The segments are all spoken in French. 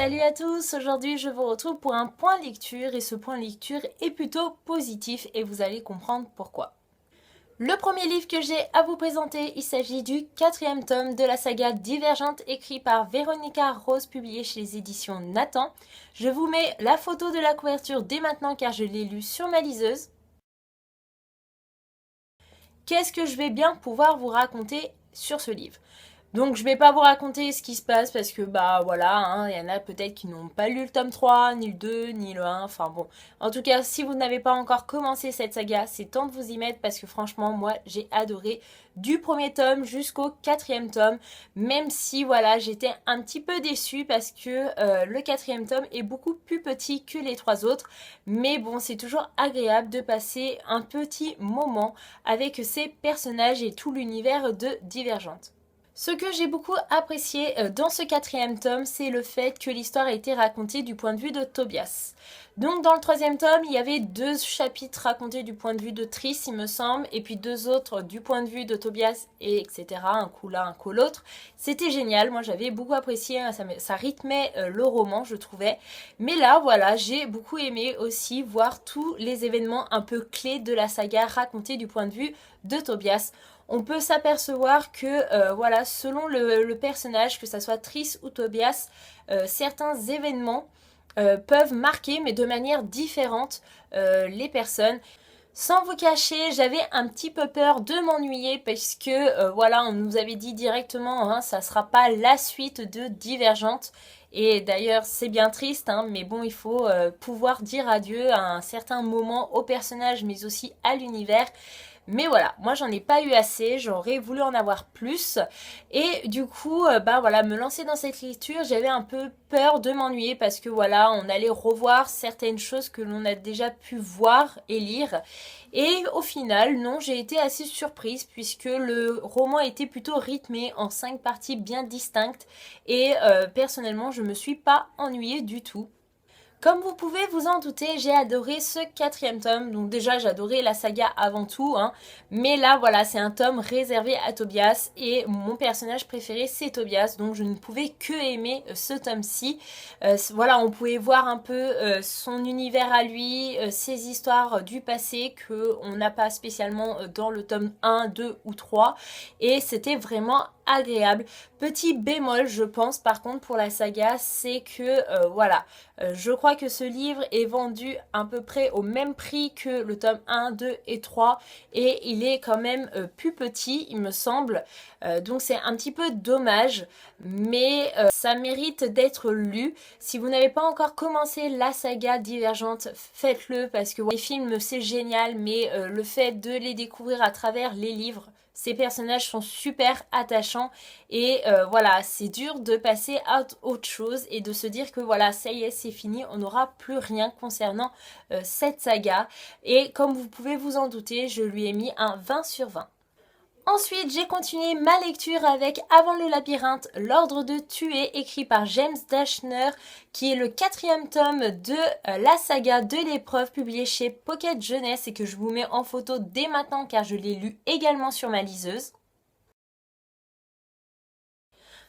Salut à tous, aujourd'hui je vous retrouve pour un point lecture et ce point lecture est plutôt positif et vous allez comprendre pourquoi. Le premier livre que j'ai à vous présenter, il s'agit du 4e tome de la saga Divergente écrit par Véronica Rose, publié chez les éditions Nathan. Je vous mets la photo de la couverture dès maintenant car je l'ai lu sur ma liseuse. Qu'est-ce que je vais bien pouvoir vous raconter sur ce livre ? Donc je vais pas vous raconter ce qui se passe parce que bah voilà, hein, y en a peut-être qui n'ont pas lu le tome 3, ni le 2, ni le 1, enfin bon. En tout cas, si vous n'avez pas encore commencé cette saga, c'est temps de vous y mettre parce que franchement, moi j'ai adoré du premier tome jusqu'au 4e tome, même si voilà, j'étais un petit peu déçue parce que le 4e tome est beaucoup plus petit que les 3 autres, mais bon, c'est toujours agréable de passer un petit moment avec ces personnages et tout l'univers de Divergente. Ce que j'ai beaucoup apprécié dans ce 4e tome, c'est le fait que l'histoire a été racontée du point de vue de Tobias. Donc dans le 3e tome, il y avait 2 chapitres racontés du point de vue de Triss, il me semble, et puis 2 autres du point de vue de Tobias, et etc. Un coup là, un coup l'autre. C'était génial, moi j'avais beaucoup apprécié, hein, ça rythmait le roman, je trouvais. Mais là, voilà, j'ai beaucoup aimé aussi voir tous les événements un peu clés de la saga racontés du point de vue de Tobias. On peut s'apercevoir que voilà, selon le personnage, que ce soit Triss ou Tobias, certains événements peuvent marquer, mais de manière différente, les personnes. Sans vous cacher, j'avais un petit peu peur de m'ennuyer parce que voilà, on nous avait dit directement, hein, ça sera pas la suite de Divergente. Et d'ailleurs, c'est bien triste, hein, mais bon, il faut pouvoir dire adieu à un certain moment au personnage, mais aussi à l'univers. Mais voilà, moi j'en ai pas eu assez, j'aurais voulu en avoir plus. Et du coup, bah voilà, me lancer dans cette lecture, j'avais un peu peur de m'ennuyer parce que voilà, on allait revoir certaines choses que l'on a déjà pu voir et lire. Et au final, non, j'ai été assez surprise puisque le roman était plutôt rythmé en 5 parties bien distinctes. Et personnellement, je me suis pas ennuyée du tout. Comme vous pouvez vous en douter, j'ai adoré ce 4e tome. Donc déjà, j'ai adoré la saga avant tout, hein. Mais là, voilà, c'est un tome réservé à Tobias. Et mon personnage préféré, c'est Tobias. Donc je ne pouvais que aimer ce tome-ci. Voilà, on pouvait voir un peu son univers à lui, ses histoires du passé qu'on n'a pas spécialement dans le tome 1, 2 ou 3. Et c'était vraiment agréable. Petit bémol, je pense, par contre, pour la saga, c'est que, voilà, je crois que ce livre est vendu à peu près au même prix que le tome 1, 2 et 3 et il est quand même plus petit, il me semble. Donc c'est un petit peu dommage, mais ça mérite d'être lu. Si vous n'avez pas encore commencé la saga Divergente, faites-le parce que ouais, les films c'est génial, mais le fait de les découvrir à travers les livres, ces personnages sont super attachants et voilà, c'est dur de passer à autre chose et de se dire que voilà, ça y est, c'est fini, on n'aura plus rien concernant cette saga. Et comme vous pouvez vous en douter, je lui ai mis un 20 sur 20. Ensuite, j'ai continué ma lecture avec Avant le labyrinthe, l'ordre de tuer, écrit par James Dashner, qui est le 4e tome de la saga de l'épreuve, publié chez Pocket Jeunesse et que je vous mets en photo dès maintenant car je l'ai lu également sur ma liseuse.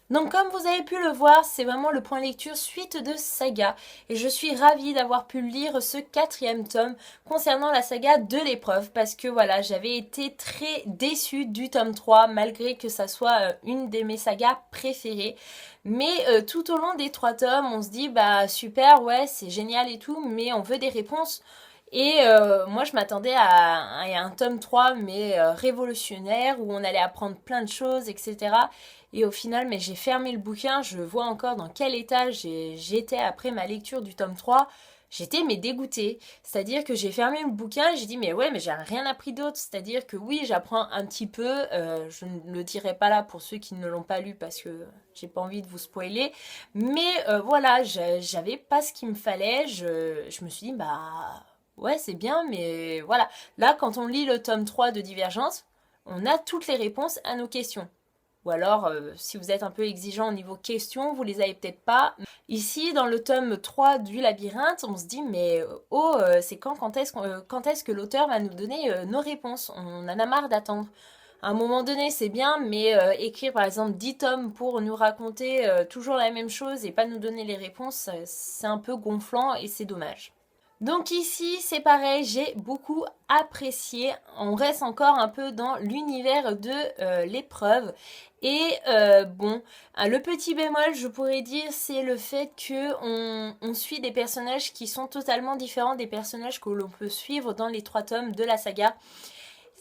Donc comme vous avez pu le voir, c'est vraiment le point lecture suite de saga et je suis ravie d'avoir pu lire ce 4e tome concernant la saga de l'épreuve parce que voilà, j'avais été très déçue du tome 3 malgré que ça soit une de mes sagas préférées. Mais tout au long des 3 tomes, on se dit bah super, ouais, c'est génial et tout, mais on veut des réponses. Et moi je m'attendais à un tome 3 mais révolutionnaire où on allait apprendre plein de choses, etc. Et au final, mais j'ai fermé le bouquin, je vois encore dans quel état j'étais après ma lecture du tome 3. J'étais mais dégoûtée. C'est-à-dire que j'ai fermé le bouquin et j'ai dit mais ouais mais j'ai rien appris d'autre. C'est-à-dire que oui j'apprends un petit peu, je ne le dirai pas là pour ceux qui ne l'ont pas lu parce que j'ai pas envie de vous spoiler. Mais voilà, j'avais pas ce qu'il me fallait. Je me suis dit bah ouais c'est bien mais voilà. Là quand on lit le tome 3 de Divergence, on a toutes les réponses à nos questions. Ou alors, si vous êtes un peu exigeant au niveau questions, vous les avez peut-être pas. Ici, dans le tome 3 du labyrinthe, on se dit, mais oh, c'est quand est-ce que l'auteur va nous donner nos réponses? On en a marre d'attendre. À un moment donné, c'est bien, mais écrire par exemple 10 tomes pour nous raconter toujours la même chose et pas nous donner les réponses, c'est un peu gonflant et c'est dommage. Donc ici, c'est pareil, j'ai beaucoup apprécié. On reste encore un peu dans l'univers de l'épreuve. Et bon, le petit bémol, je pourrais dire, c'est le fait que on suit des personnages qui sont totalement différents des personnages que l'on peut suivre dans les 3 tomes de la saga.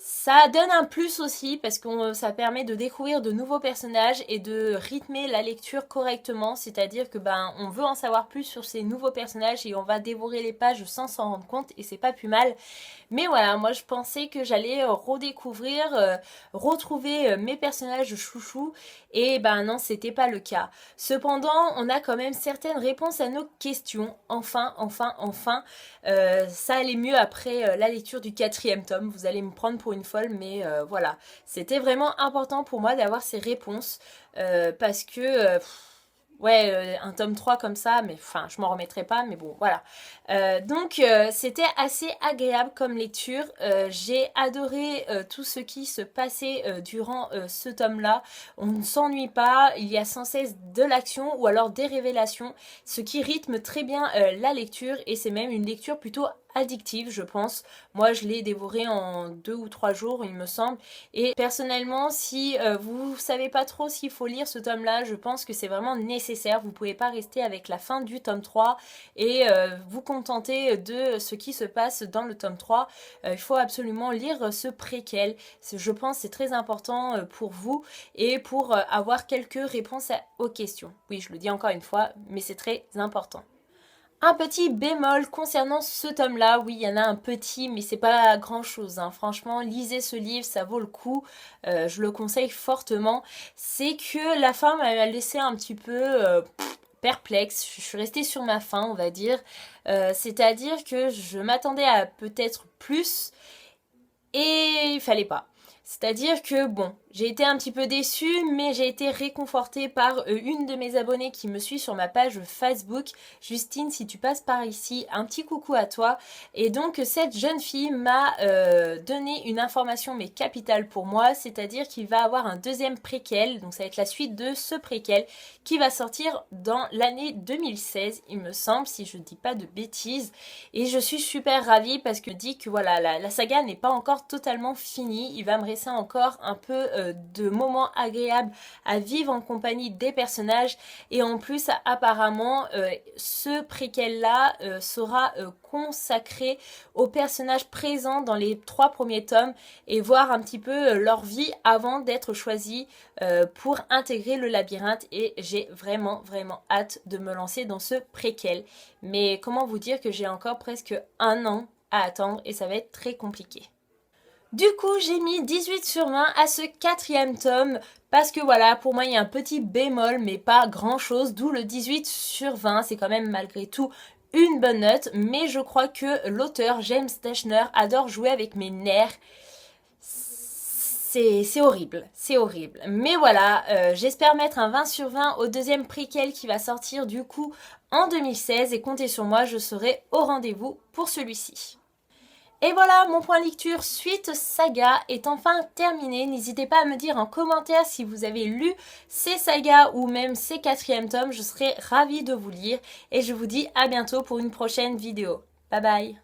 Ça donne un plus aussi parce que ça permet de découvrir de nouveaux personnages et de rythmer la lecture correctement, c'est-à-dire que on veut en savoir plus sur ces nouveaux personnages et on va dévorer les pages sans s'en rendre compte et c'est pas plus mal. Mais voilà, moi je pensais que j'allais redécouvrir, retrouver mes personnages chouchous et non, c'était pas le cas. Cependant, on a quand même certaines réponses à nos questions. Enfin, ça allait mieux après la lecture du 4e tome. Vous allez me prendre pour une folle, mais voilà. C'était vraiment important pour moi d'avoir ces réponses parce que... ouais, un tome 3 comme ça, mais enfin, je m'en remettrai pas, mais bon, voilà. Donc, c'était assez agréable comme lecture. J'ai adoré tout ce qui se passait durant ce tome-là. On ne s'ennuie pas, il y a sans cesse de l'action ou alors des révélations, ce qui rythme très bien la lecture et c'est même une lecture plutôt addictive, je pense. Moi, je l'ai dévoré en 2 ou 3 jours, il me semble. Et personnellement, si vous savez pas trop s'il faut lire ce tome-là, je pense que c'est vraiment nécessaire. Vous pouvez pas rester avec la fin du tome 3 et vous contenter de ce qui se passe dans le tome 3. Il faut absolument lire ce préquel. Je pense que c'est très important pour vous et pour avoir quelques réponses aux questions. Oui, je le dis encore une fois, mais c'est très important. Un petit bémol concernant ce tome-là, oui, il y en a un petit, mais c'est pas grand-chose. Hein. Franchement, lisez ce livre, ça vaut le coup. Je le conseille fortement. C'est que la fin m'a laissé un petit peu perplexe. Je suis restée sur ma faim, on va dire. C'est-à-dire que je m'attendais à peut-être plus et il fallait pas. C'est-à-dire que bon, j'ai été un petit peu déçue, mais j'ai été réconfortée par une de mes abonnées qui me suit sur ma page Facebook. Justine, si tu passes par ici, un petit coucou à toi. Et donc cette jeune fille m'a donné une information mais capitale pour moi, c'est-à-dire qu'il va avoir un deuxième préquel, donc ça va être la suite de ce préquel qui va sortir dans l'année 2016, il me semble, si je ne dis pas de bêtises. Et je suis super ravie parce que je dis que voilà, la saga n'est pas encore totalement finie, il va me rester encore un peu de moments agréables à vivre en compagnie des personnages et en plus apparemment ce préquel là sera consacré aux personnages présents dans les 3 premiers tomes et voir un petit peu leur vie avant d'être choisis pour intégrer le labyrinthe et j'ai vraiment hâte de me lancer dans ce préquel. Mais comment vous dire que j'ai encore presque 1 an à attendre et ça va être très compliqué. Du coup, j'ai mis 18 sur 20 à ce 4e tome parce que voilà, pour moi, il y a un petit bémol, mais pas grand-chose, d'où le 18 sur 20. C'est quand même malgré tout une bonne note, mais je crois que l'auteur, James Dashner, adore jouer avec mes nerfs. C'est horrible, c'est horrible. Mais voilà, j'espère mettre un 20 sur 20 au deuxième préquel qui va sortir du coup en 2016 et comptez sur moi, je serai au rendez-vous pour celui-ci. Et voilà, mon point lecture suite saga est enfin terminé. N'hésitez pas à me dire en commentaire si vous avez lu ces sagas ou même ces 4e tomes. Je serai ravie de vous lire et je vous dis à bientôt pour une prochaine vidéo. Bye bye.